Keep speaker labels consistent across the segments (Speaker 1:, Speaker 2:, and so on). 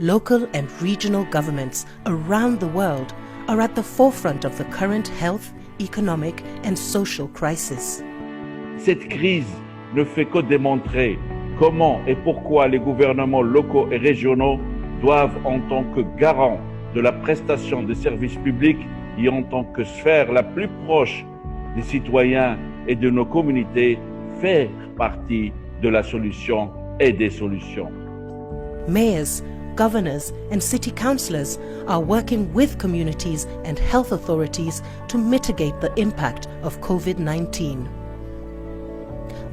Speaker 1: local and regional governments around the world are at the forefront of the current health, economic and social crisis.
Speaker 2: Cette crise ne fait que démontrer comment et pourquoi les gouvernements locaux et régionaux doivent, en tant que garants de la prestation des services publics et en tant que sphère la plus proche des citoyens et de nos communautés, faire partie de la solution et des solutions.
Speaker 1: Mayors, governors and city councillors are working with communities and health authorities to mitigate the impact of COVID-19.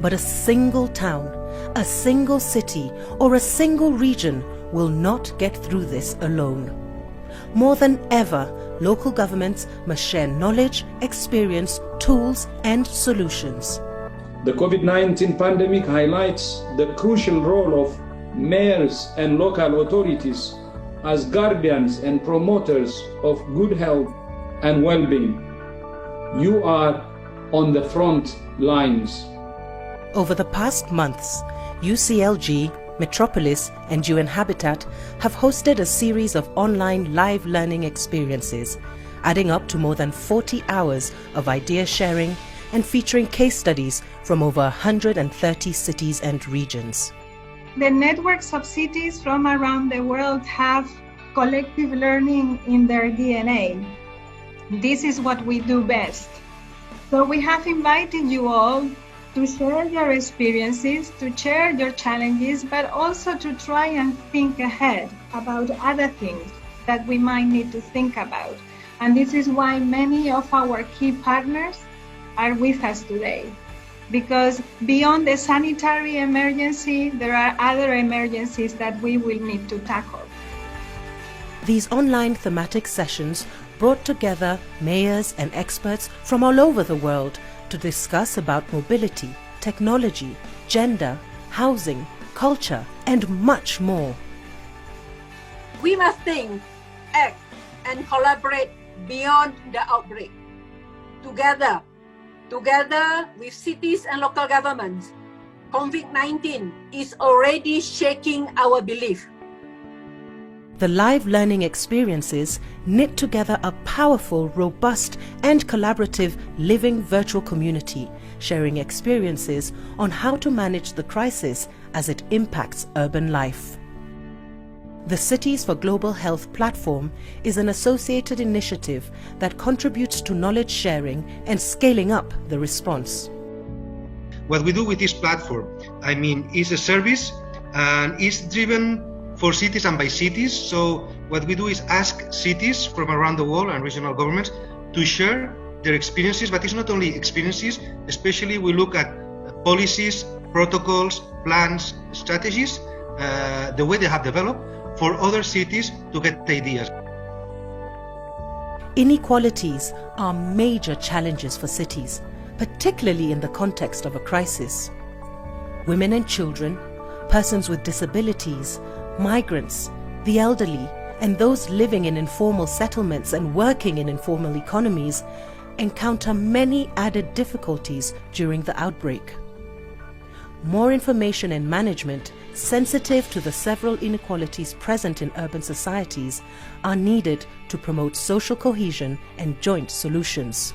Speaker 1: But a single town, a single city or a single region will not get through this alone. More than ever, local governments must share knowledge, experience, tools and solutions.
Speaker 3: The COVID-19 pandemic highlights the crucial role of mayors and local authorities as guardians and promoters of good health and well-being. You are on the front lines.
Speaker 1: Over the past months, UCLG, Metropolis and UN Habitat have hosted a series of online live learning experiences, adding up to more than 40 hours of idea sharing and featuring case studies from over 130 cities and regions.
Speaker 4: The networks of cities from around the world have collective learning in their DNA. This is what we do best. So we have invited you all to share your experiences, to share your challenges, but also to try and think ahead about other things that we might need to think about. And this is why many of our key partners are with us today. Because beyond the sanitary emergency, there are other emergencies that we will need to tackle.
Speaker 1: These online thematic sessions brought together mayors and experts from all over the world to discuss about mobility, technology, gender, housing, culture, and much more.
Speaker 5: We must think, act, and collaborate beyond the outbreak. Together with cities and local governments, COVID-19 is already shaking our belief.
Speaker 1: The live learning experiences knit together a powerful, robust and collaborative living virtual community, sharing experiences on how to manage the crisis as it impacts urban life. The Cities for Global Health platform is an associated initiative that contributes to knowledge sharing and scaling up the response.
Speaker 6: What we do with this platform, is a service and is driven for cities and by cities. So what we do is ask cities from around the world and regional governments to share their experiences, but it's not only experiences, especially we look at policies, protocols, plans, strategies, the way they have developed for other cities to get ideas.
Speaker 1: Inequalities are major challenges for cities, particularly in the context of a crisis. Women and children, persons with disabilities, migrants, the elderly, and those living in informal settlements and working in informal economies encounter many added difficulties during the outbreak. More information and management sensitive to the several inequalities present in urban societies are needed to promote social cohesion and joint solutions.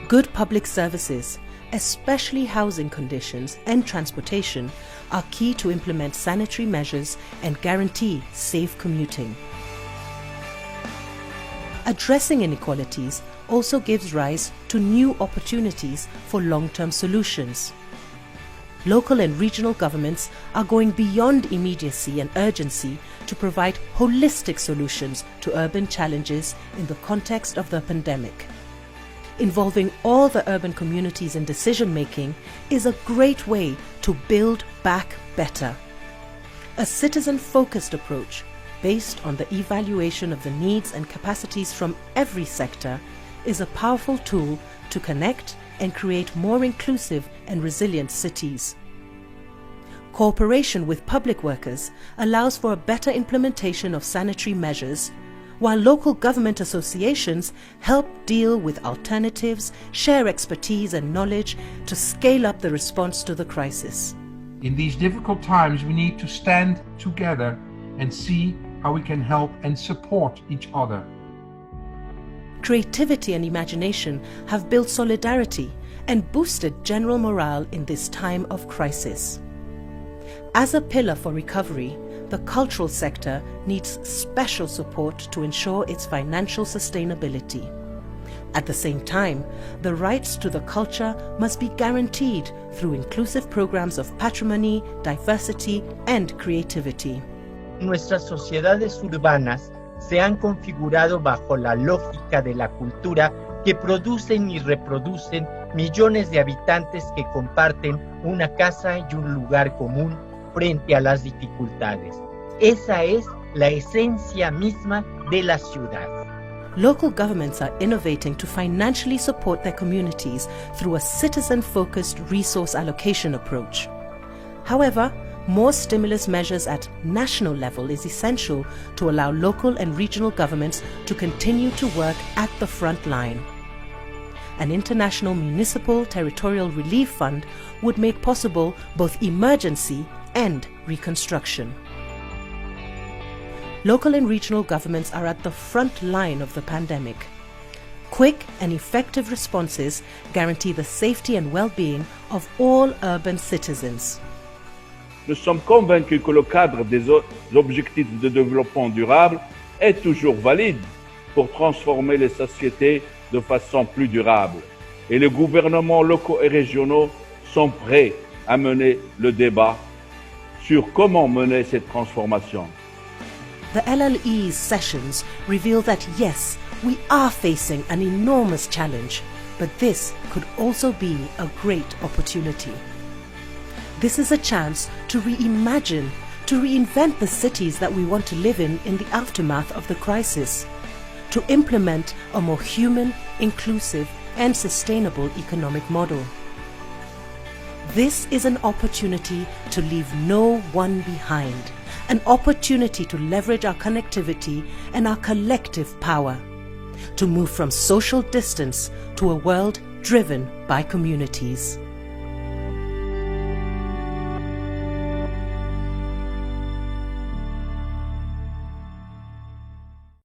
Speaker 1: Good public services, especially housing conditions and transportation, are key to implement sanitary measures and guarantee safe commuting. Addressing inequalities also gives rise to new opportunities for long-term solutions. Local and regional governments are going beyond immediacy and urgency to provide holistic solutions to urban challenges in the context of the pandemic. Involving all the urban communities in decision-making is a great way to build back better. A citizen-focused approach based on the evaluation of the needs and capacities from every sector is a powerful tool to connect and create more inclusive and resilient cities. Cooperation with public workers allows for a better implementation of sanitary measures, while local government associations help deal with alternatives, share expertise and knowledge to scale up the response to the crisis.
Speaker 7: In these difficult times, we need to stand together and see how we can help and support each other.
Speaker 1: Creativity and imagination have built solidarity and boosted general morale in this time of crisis. As a pillar for recovery, the cultural sector needs special support to ensure its financial sustainability. At the same time, the rights to the culture must be guaranteed through inclusive programs of patrimony, diversity, and creativity.
Speaker 8: Nuestras sociedades urbanas se han configurado bajo la lógica de la cultura que producen y reproducen millones de habitantes que comparten una casa y un lugar común frente a las dificultades. Esa es la esencia misma de la ciudad.
Speaker 1: Local governments are innovating to financially support their communities through a citizen-focused resource allocation approach. However, more stimulus measures at national level is essential to allow local and regional governments to continue to work at the front line. An international municipal territorial relief fund would make possible both emergency and reconstruction. Local and regional governments are at the front line of the pandemic. Quick and effective responses guarantee the safety and well-being of all urban citizens.
Speaker 2: Nous sommes convaincus que le cadre des objectifs de développement durable est toujours valide pour transformer les sociétés de façon plus durable. Et les gouvernements locaux et régionaux sont prêts à mener le débat sur comment mener cette transformation.
Speaker 1: The LLE's sessions reveal that yes, we are facing an enormous challenge, but this could also be a great opportunity. This is a chance to reimagine, to reinvent the cities that we want to live in the aftermath of the crisis, to implement a more human, inclusive, and sustainable economic model. This is an opportunity to leave no one behind, an opportunity to leverage our connectivity and our collective power, to move from social distance to a world driven by communities.